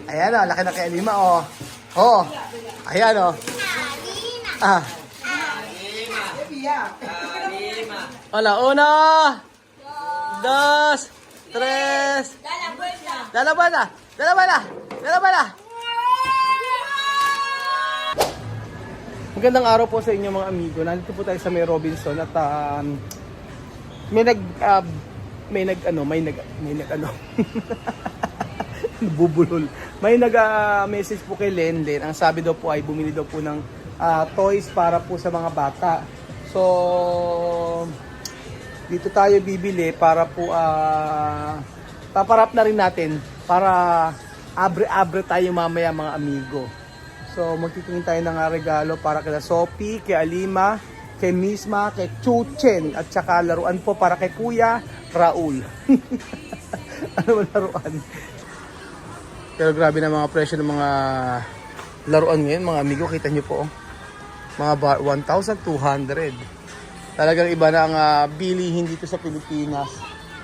Ayan o, laki na kay Alima o. Oh, ayan o. Ah. Hola, 1, 2, 3. Dala bala. Magandang araw po sa inyo mga amigo. Nandito po tayo sa May Robinson at may nag bubulol. May nag-message po kay Lenlen. Ang sabi daw po ay bumili daw po ng toys para po sa mga bata. So dito tayo bibili para po paparap na rin natin para abre-abre tayo mamaya mga amigo. So magtitingin tayo ng regalo para kay Sophie, kay Alima, kay Misma, kay Chuchen at saka laruan po para kay Kuya Raul. Ano ba laruan? Pero grabe na mga presyo ng mga laruan ngayon mga amigo, kita nyo po mga 1,200. Talagang iba na ang bilihin dito sa Pilipinas.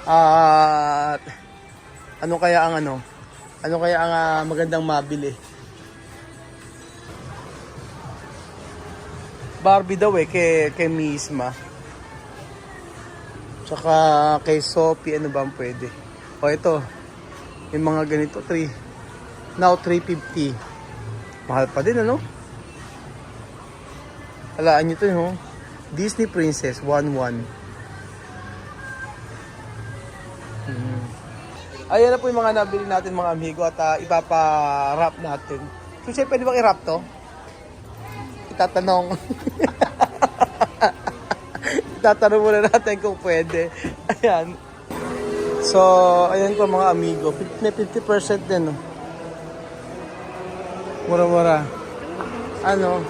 At ano kaya ang magandang mabili? Barbie daw kay Misma. Tsaka kay Sophie, ano ba ang pwede? O ito, yung mga ganito, now 350. Mahal pa din, ano? Alaan nyo ito, no? Disney Princess, 1-1. Ayan na po yung mga nabili natin mga amigo at ipapa-wrap natin. So, siya, pwede bang i-wrap to? Itatanong. Itatanong muna natin kung pwede. Ayan. So, ayan po mga amigo. May 50% din, no? Mura-mura. Ano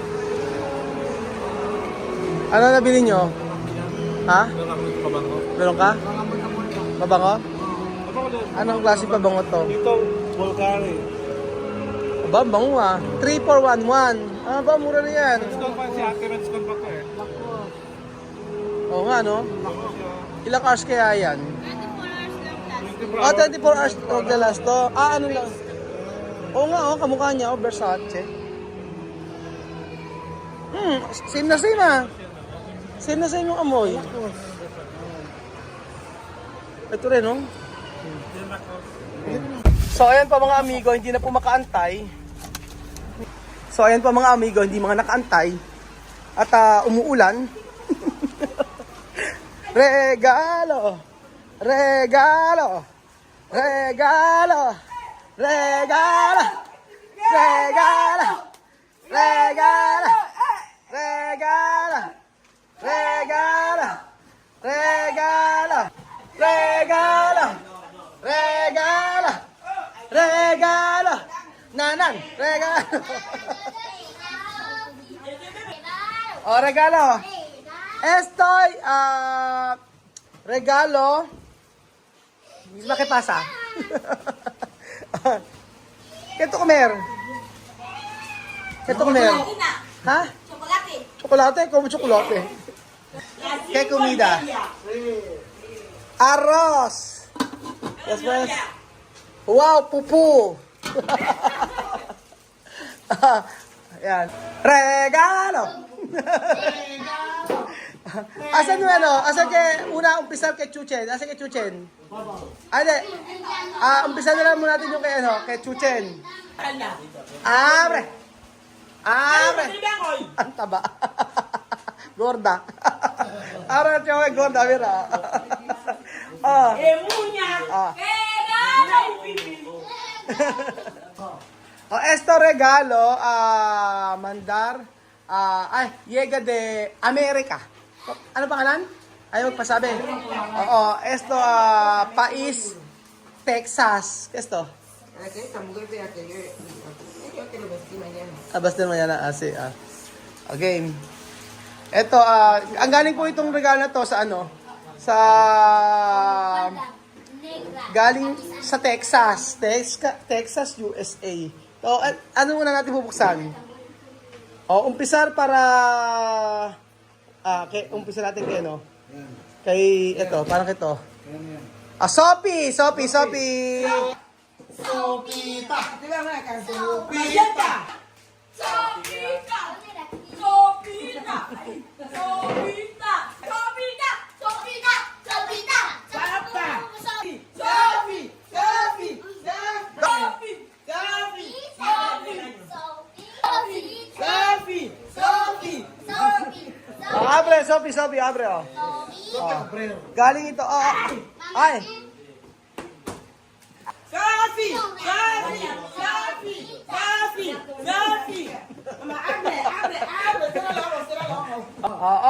nabili nyo? Ha? Meron ka? Pabango? Anong klase pabango to? Ito, Volcari. Aba, bango 3 for 1-1. Ba, mura na yan. Discount pa si Ate, may discount pa ko eh. Oo nga, no? Ilang hours kaya yan? 24 hours. 24 hours magdalas to. Ano lang? Oo nga, kamukha niya, Versace. Same na same Same na same yung amoy. Ito rin, no? So, ayan pa mga amigo, hindi na po makaantay. At umuulan. Regalo! Regalo! Regalo! Regalo! Regalo! Regalo! Regalo! Regalo! Regalo! Regalo! Regalo! Regalo! Nanan! Regalo! Oh, regalo! Estoy, regalo. Misma que pasa? ¿Qué to comer? ¿Qué to comer? ¿Ha? Chocolate. Chocolate, como chocolate. ¿Qué comida? Arroz. Después. Wow, pupu. Ayan. Regalo. Asan yung Asan una umpisal kay Chuchen? Asan kay Chuchen? Ade. Umpisal na lang muna natin yung kay Chuchen. Abre. Ang taba. Gorda. Abre, choy, gorda, mira. Esto regalo, mandar, llega de America. Ano pangalan? Ayaw magpasabi. Oo, esto, Pais, Texas. Esto? Basta mañana, Okay. Eto, ang galing po itong regalo na to sa galing sa Texas. Texas, USA. So, ano muna natin bubuksan? Umpisar para umpisa natin kay Kay ito, parang ito. Sophie. Sopita. Diba nga ka? Sopita! Sopita! Sopita! Sopita! Sopita! Sopita! Sopita! Sarap ka. Sopi! Sophie! Sophie! Sopi! Sophie! Sopi! Sophie! Sophie! Abre, Sophie, abre, oh. Galing ito, Ay! Sophie! Sophie! Sophie! Sophie! Sophie!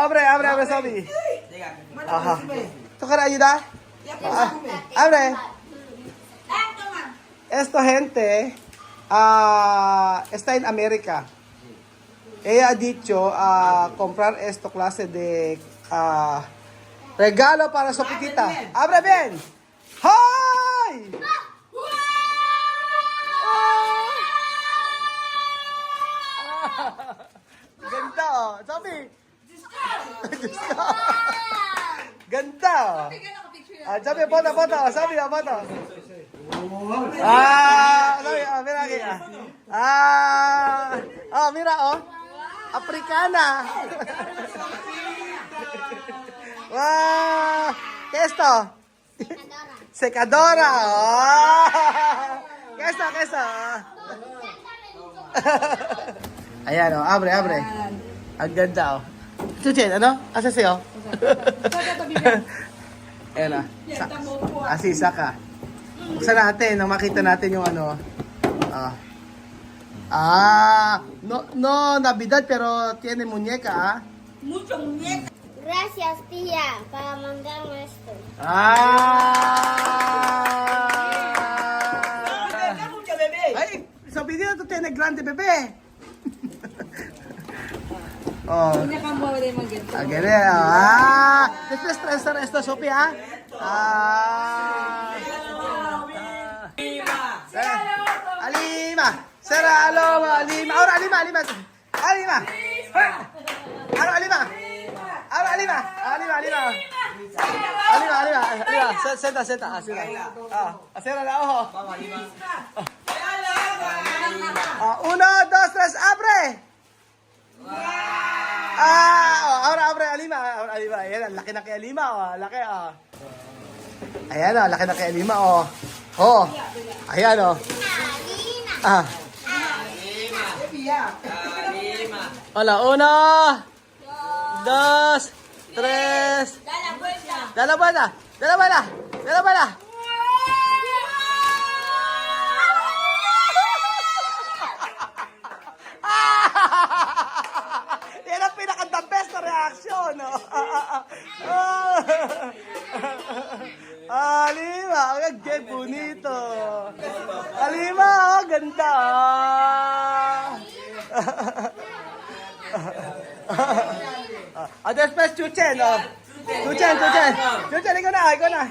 Abre, Sophie. Aha. ¿Tú quieres ayudar? Abre. Esto gente está en América. Ella ha dicho comprar esta clase de regalo para su pitita. ¡Abre bien! ¡Hi! Ganda oh. Sabi. Ganda oh. Sabi, foto. Sabi, foto. Sabi, mira aquí. Mira oh. Africana. Wow. ¿Qué es esto? Secadora. Oh. ¿Qué es esto? Ayan oh, abre. Ang ganda oh. Chuchen, ano? Asa sa'yo? Ayan oh. Saka. Buksan natin nang makita natin yung ano. No Navidad pero tiene muñeca ah. Mucho muñeca. Gracias, tía, para mandarme esto. Mucho bebé. Ay, sabi nila ito tiene grande bebe. Oh. Muñeca mo de maganda. Después traes esto, Sophia. Alima. Será Aloma, Alima. Ahora Alima. Ahora Alima. Senta. Así. Cierra la ojo. Uno, dos, tres, abre. Ahora abre Alima. Ayan, laki na kay Alima. Laki. Ayan, laki na kay Alima. Ayan, Hola, uno, dos, tres. Da la vuelta. Yan ang pinaka-the best na reaction, no? Alima, qué bonito. Alima, ganda. Después Chuchen, oh. Chuchen. Chuchen, ikaw na.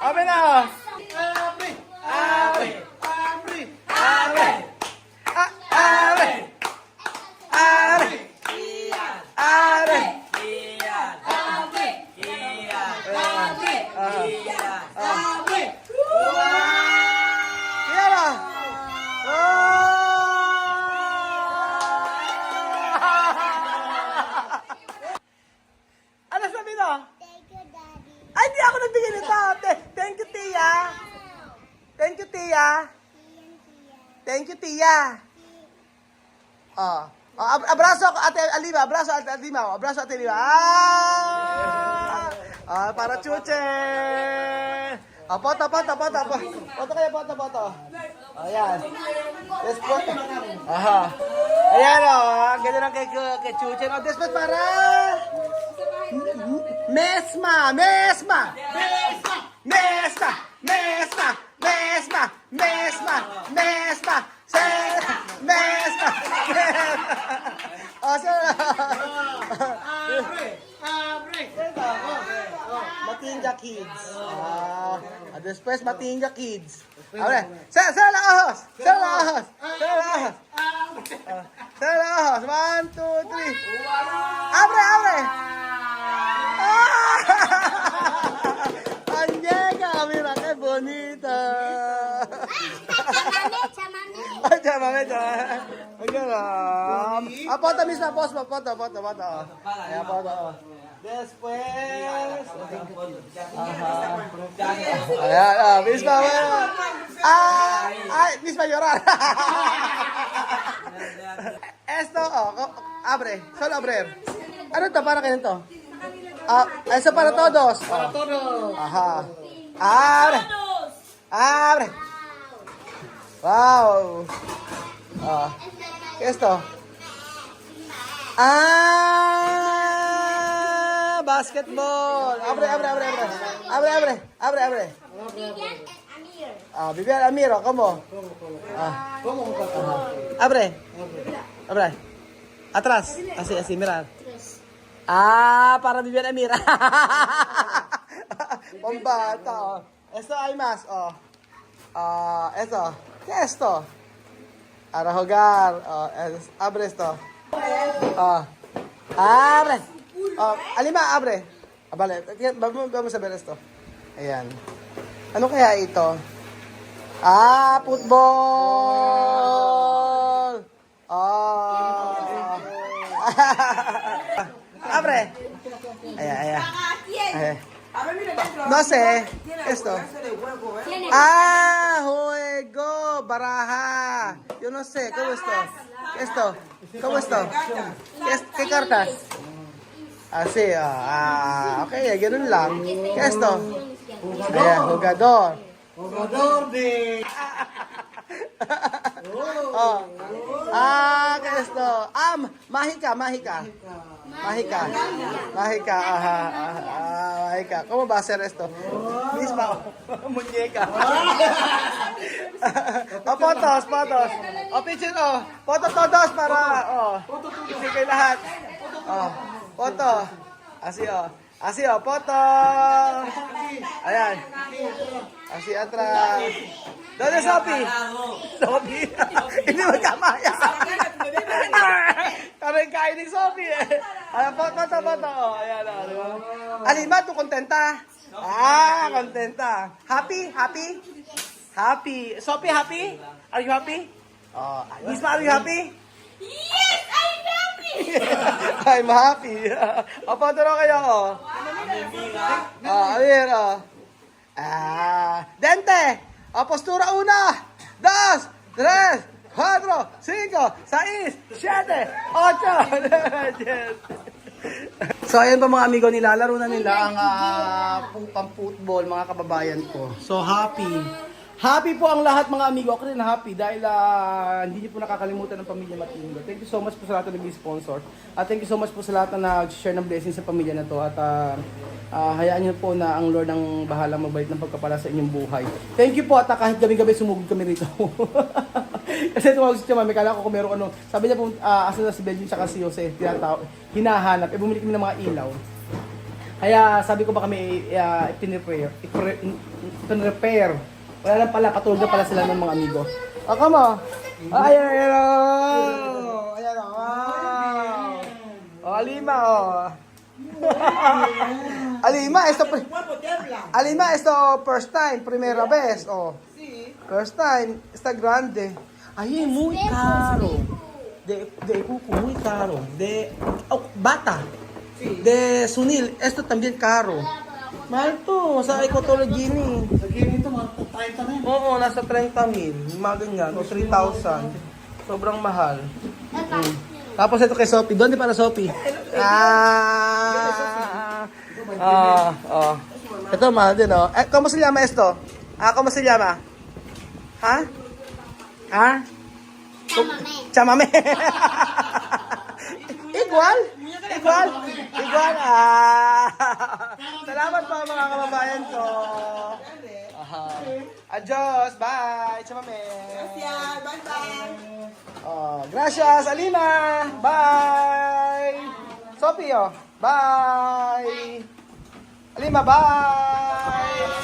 Open na, oh. Abre. Yan, oh. Ano sabi no? Thank you, Daddy. Ay, hindi ako nagbigay nito. Thank you, Tia. Thank you, Tia. Thank you, Tia. Abrazo Ate Alima. Abrazo Ate Alima. Para Chuche. Foto. Foto. Ayan. Después. Ayan o. Ganyan lang kay Chuche. Después para... Mesma. Matinga Kids. Después Matinga Kids. Abre. Cierra los ojos. Cierra los ojos. 1, 2, 3. Abre. Ang llega, mira qué bonita. chamame. Foto mismo, post mo. Foto. Ayan, foto. Después. Ayan, mismo. Ay, mismo llorar. Esto, abre. Solo abrir. Ano to? Para kayo to? Eso para todos. Para todos. Ajá. Abre. Abre. Wow. ¿Qué es esto? Basketball. Abre. Vivian Amiro, ¿cómo? ¿Cómo? Abre. Atrás. Así, mirar. Para Vivian Amira. Pambata. Esto hay más. Esto. ¿Qué es esto? Para jugar. Abre esto. Abre. Alima, abre. Vale, vamos a ver esto. Ayan. Ano kaya ito? Football. Abre. Ayan. No sé. Esto. Juego. Baraja. Yo no sé. ¿Cómo esto? Esto. ¿Cómo esto? ¿Qué cartas? Así. Okay, ganun lang. ¿Qué esto? Ayan, jugador. Jugador de... ¿Qué es esto? Mágica. Mágica. ¿Cómo va a ser esto? Misma muñeca. Fotos. Picture, Foto todos para, Kasi kay lahat. Foto. Así, foto. Ayan. Así atrás. ¿Dónde es Sophie? Sophie. Hindi magkamaya. Kaming kain ni Sophie eh. Ayan, foto. Ayan, di ba? Alima, tu kontenta? Kontenta. Happy? Sophie, happy? Are you happy? Isma, are you happy? Yes, I'm happy! I'm happy. Foto na kayo, Amir, Dente. Postura 1, 2, 3, 4, 5, 6, 7, 8, 10. So, ayan pa mga amigo, nilalaro na nila ang pang-football, mga kababayan ko. So, happy po ang lahat mga amigo. Ako rin happy dahil hindi niyo po nakakalimutan ng pamilya Matingo. Thank you so much po sa lahat na nag-sponsor. At thank you so much po sa lahat na nag-share ng blessing sa pamilya na to. At hayaan niyo po na ang Lord ang bahalang magbalik ng pagkapala sa inyong buhay. Thank you po at kahit gabi-gabi sumugod kami rito. Kasi tumawag si Chama, may kala ko kung meron ano. Sabi niya po, asa na si Benji tsaka si Jose, hinahanap. Bumili kami ng mga ilaw. Kaya sabi ko ba kami ipin-repair. Wala lang pala, patulog na pala sila ng mga amigo. Come on. Ayan. Alima, Alima, esto first time, primera vez, First time, está grande. Ay, muy caro. De Pupu, muy caro. Bata. De Sunil, esto también caro. Mahal to, sa Ecotology ni. Sa gini ito, mga 30 na yun. Oo, nasa 30,000. Mga ganyan, o 3,000. Sobrang mahal. Tapos ito kay Sophie. Doon din para Sophie. Ito mahal din, ¿Cómo se llama esto? ¿Cómo se llama? Chamame. Igual. Salamat po mga kababayan ko. Adios, bye. Chamame. Bye-bye! Gracias, Alima. Bye. Sophie, bye. Alima, bye.